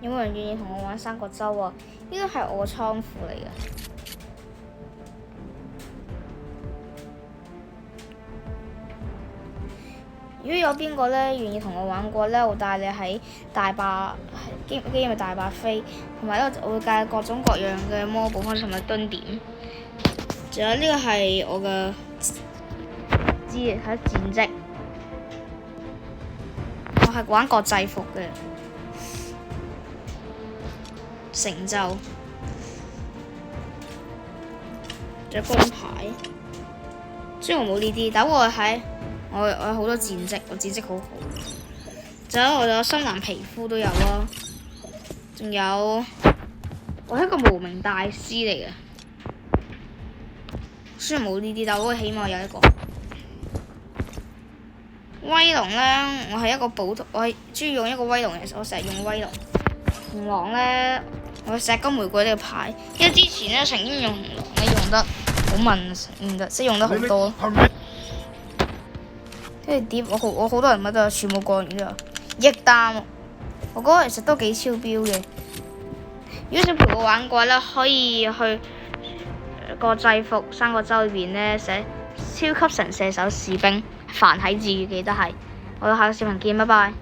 有冇人願意同我玩三角洲啊？呢個係我嘅倉庫嚟嘅。如果有邊個咧願意同我玩過咧，我帶你喺大壩機咪大壩飛，同埋咧我會介各種各樣嘅魔寶方式同埋蹲點。仲有呢個係我嘅戰績，我係玩國際服嘅成就，仲有工牌。雖然我冇呢啲，但我有好多戰績，我戰績好好。仲有我有深藍皮膚都有咯，仲有我係一個無名大師嚟嘅。雖然冇呢啲，但我起碼有一個威龍咧。我係一個我係中意用一個威龍嘅，我成日用威龍。紅狼咧，我石金玫瑰呢個牌，因為之前咧曾經用紅狼咧用得好問，即係用得好多。跟住碟我好多人物都全部過完之後，逆彈我覺得其實都幾超標嘅。如果想陪我玩嘅話咧，可以去國際服三角洲裏邊咧寫超級神射手士兵繁體字，記得係。我哋下個視頻見，拜拜。